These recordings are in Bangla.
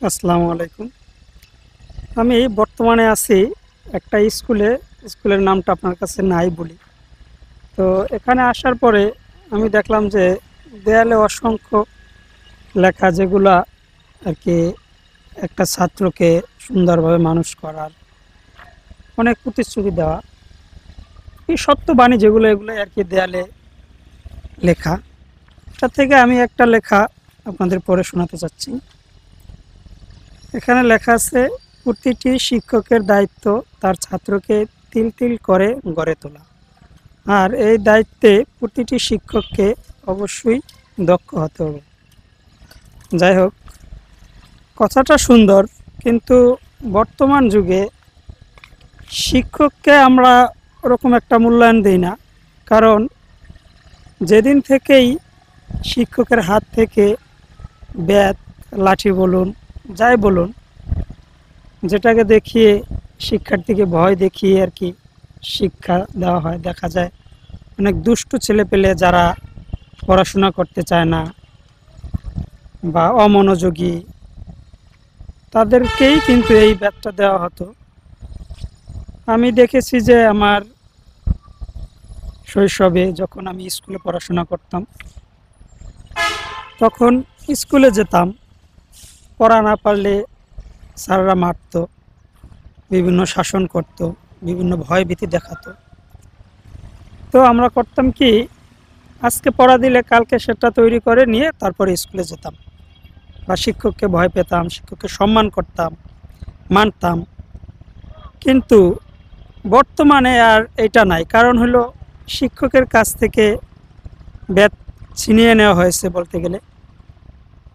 আসসালামু আলাইকুম। আমি বর্তমানে আছি একটা স্কুলে। স্কুলের নামটা আপনার কাছে নাই বলি। তো এখানে আসার পরে আমি দেখলাম যে দেয়ালে অসংখ্য লেখা, যেগুলা আর কি একটা ছাত্রকে সুন্দরভাবে মানুষ করার অনেক প্রতিশ্রুতি দেওয়া, এই সত্যবাণী যেগুলো, এগুলো আর কি দেয়ালে লেখা। এটা থেকে আমি একটা লেখা আপনাদের পড়ে শোনাতে চাচ্ছি। এখানে লেখা আছে, প্রতিটি শিক্ষকের দায়িত্ব তার ছাত্রকে তিল তিল করে গড়ে তোলা। আর এই দায়িত্বে প্রতিটি শিক্ষককে অবশ্যই দক্ষ হতে হবে। যাই হোক, কথাটা সুন্দর, কিন্তু বর্তমান যুগে শিক্ষককে আমরা ওরকম একটা মূল্যায়ন দিই না। কারণ যেদিন থেকেই শিক্ষকের হাত থেকে ব্যাট, লাঠি বলুন, যাই বলুন, যেটাকে দেখিয়ে শিক্ষার্থীকে ভয় দেখিয়ে আর কি শিক্ষা দেওয়া হয়, দেখা যায় অনেক দুষ্টু ছেলেপেলে যারা পড়াশোনা করতে চায় না বা অমনোযোগী, তাদেরকেই কিন্তু এই ব্যাটটা দেওয়া হতো। আমি দেখেছি যে আমার শৈশবে যখন আমি স্কুলে পড়াশোনা করতাম, তখন স্কুলে যেতাম, পড়া না পারলে স্যাররা মারতো, বিভিন্ন শাসন করতো, বিভিন্ন ভয় ভীতি দেখাতো। তো আমরা করতাম কি, আজকে পড়া দিলে কালকে সেটা তৈরি করে নিয়ে তারপরে স্কুলে যেতাম, বা শিক্ষককে ভয় পেতাম, শিক্ষককে সম্মান করতাম, মানতাম। কিন্তু বর্তমানে আর এটা নাই। কারণ হলো, শিক্ষকের কাছ থেকে ব্যাট ছিনিয়ে নেওয়া হয়েছে বলতে গেলে।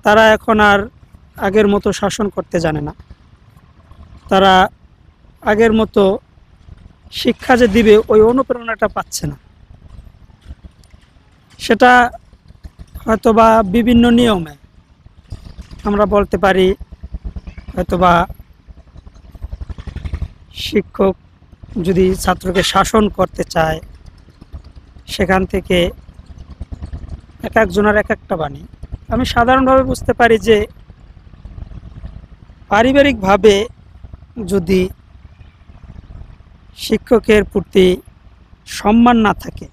তারা এখন আর আগের মতো শাসন করতে জানে না। তারা আগের মতো শিক্ষা যে দিবে ওই অনুপ্রেরণাটা পাচ্ছে না। সেটা হয়তোবা বিভিন্ন নিয়মে আমরা বলতে পারি, হয়তোবা শিক্ষক যদি ছাত্রকে শাসন করতে চায়, সেখান থেকে এক একজনের এক একটা বাণী। আমি সাধারণভাবে বুঝতে পারি যে পারিবারিকভাবে যদি শিক্ষকের প্রতি সম্মান না থাকে,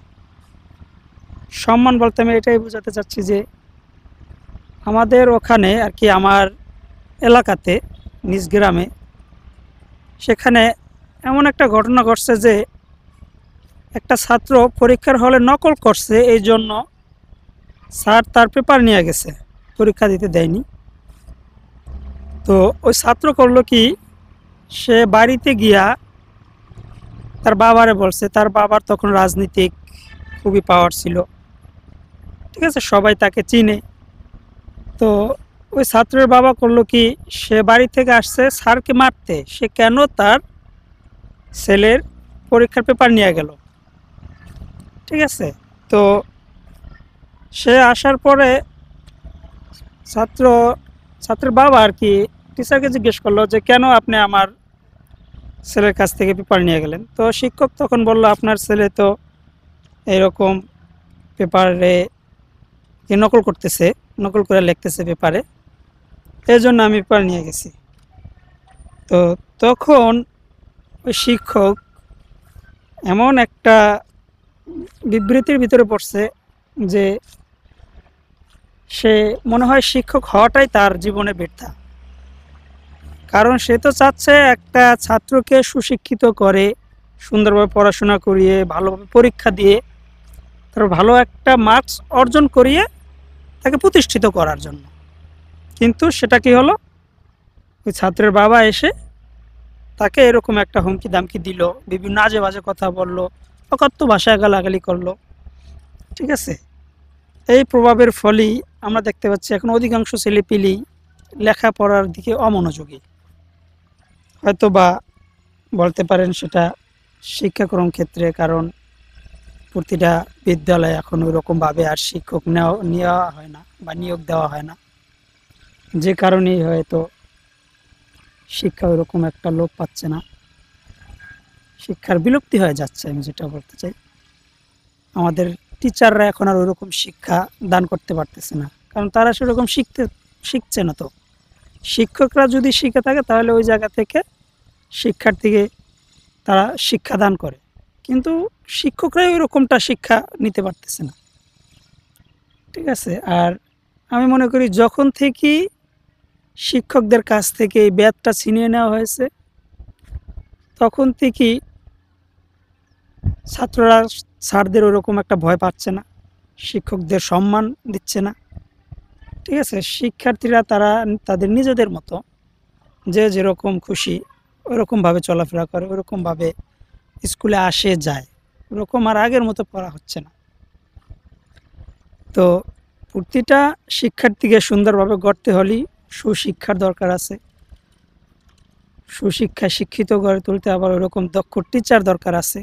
সম্মান বলতে আমি এটাই বোঝাতে চাচ্ছি যে আমাদের ওখানে আর কি, আমার এলাকাতে, নিজ গ্রামে, সেখানে এমন একটা ঘটনা ঘটছে যে একটা ছাত্র পরীক্ষার হলে নকল করছে, এই জন্য স্যার তার পেপার নিয়ে গেছে, পরীক্ষা দিতে দেয়নি। তো ওই ছাত্র করলো কি, সে বাড়িতে গিয়া তার বাবারে বলছে। তার বাবার তখন রাজনীতিক খুবই পাওয়ার ছিল, ঠিক আছে, সবাই তাকে চিনে। তো ওই ছাত্রের বাবা করলো কি, সে বাড়ি থেকে আসছে স্যারকে মারতে, সে কেন তার ছেলের পরীক্ষার পেপার নিয়ে গেল, ঠিক আছে। তো সে আসার পরে ছাত্র ছাত্রের বাবা আর কি টিচারকে জিজ্ঞেস করলো যে কেন আপনি আমার ছেলের কাছ থেকে পেপার নিয়ে গেলেন। তো শিক্ষক তখন বলল, আপনার ছেলে তো এরকম পেপারে নকল করতেছে, নকল করে লিখতেছে পেপারে, এই জন্য আমি পেপার নিয়ে গেছি। তো তখন ওই শিক্ষক এমন একটা বিবৃতির ভিতরে পড়ছে যে সে মনে হয় শিক্ষক হওয়াটাই তার জীবনে বৃথা। কারণ সে তো চাচ্ছে একটা ছাত্রকে সুশিক্ষিত করে, সুন্দরভাবে পড়াশোনা করিয়ে, ভালোভাবে পরীক্ষা দিয়ে, তার ভালো একটা মার্কস অর্জন করিয়ে তাকে প্রতিষ্ঠিত করার জন্য। কিন্তু সেটা কি হলো, ওই ছাত্রের বাবা এসে তাকে এরকম একটা হুমকি দামকি দিল, বিভিন্ন আজে বাজে কথা বলল, অকথ্য ভাষায় গালাগালি করলো, ঠিক আছে। এই প্রভাবের ফলেই আমরা দেখতে পাচ্ছি এখন অধিকাংশ ছেলেপিলেই লেখাপড়ার দিকে অমনোযোগী। হয়তো বা বলতে পারেন সেটা শিক্ষাক্রম ক্ষেত্রে, কারণ প্রতিটা বিদ্যালয়ে এখন ওই রকমভাবে আর শিক্ষক নেওয়া হয় না বা নিয়োগ দেওয়া হয় না, যে কারণেই হয়তো শিক্ষা ওইরকম একটা লোপ পাচ্ছে না, শিক্ষার বিলুপ্তি হয়ে যাচ্ছে। আমি যেটা বলতে চাই, আমাদের টিচাররা এখন আর ওইরকম শিক্ষা দান করতে পারতেছে না, কারণ তারা সেরকম শিখছে না। তো শিক্ষকরা যদি শিখে থাকে তাহলে ওই জায়গা থেকে শিক্ষার্থীকে তারা শিক্ষাদান করে, কিন্তু শিক্ষকরাই ওইরকমটা শিক্ষা নিতে পারতেছে না। ঠিক আছে। আর আমি মনে করি যখন থেকেই শিক্ষকদের কাছ থেকে এই ব্যাধটা ছিনিয়ে নেওয়া হয়েছে, তখন থেকেই ছাত্ররা স্যারদের ওরকম একটা ভয় পাচ্ছে না, শিক্ষকদের সম্মান দিচ্ছে না। ঠিক আছে। শিক্ষার্থীরা তারা তাদের নিজেদের মতো যে যেরকম খুশি ওরকমভাবে চলাফেরা করে, ওরকমভাবে স্কুলে আসে যায়, ওরকম আর আগের মতো পড়া হচ্ছে না। তো প্রতিটা শিক্ষার্থীকে সুন্দরভাবে গড়তে হলেই সুশিক্ষার দরকার আছে। সুশিক্ষায় শিক্ষিত গড়ে তুলতে আবার ওরকম দক্ষ টিচার দরকার আছে,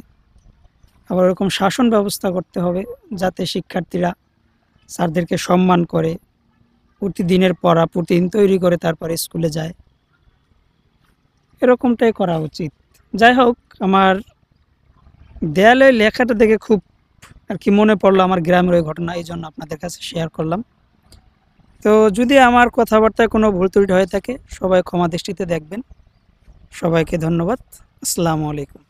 আবার ওরকম শাসন ব্যবস্থা করতে হবে যাতে শিক্ষার্থীরা স্যারদেরকে সম্মান করে, প্রতিদিনের পড়া প্রতিদিন তৈরি করে তারপরে স্কুলে যায়, এরকমটাই করা উচিত। যাই হোক, আমার দেয়ালে লেখাটা দেখে খুব আর কি মনে পড়লো আমার গ্রামের ওই ঘটনা, এই জন্য আপনাদের কাছে শেয়ার করলাম। তো যদি আমার কথাবার্তায় কোনো ভুল ত্রুটি হয়ে থাকে সবাই ক্ষমা দৃষ্টিতে দেখবেন। সবাইকে ধন্যবাদ। আসসালামু আলাইকুম।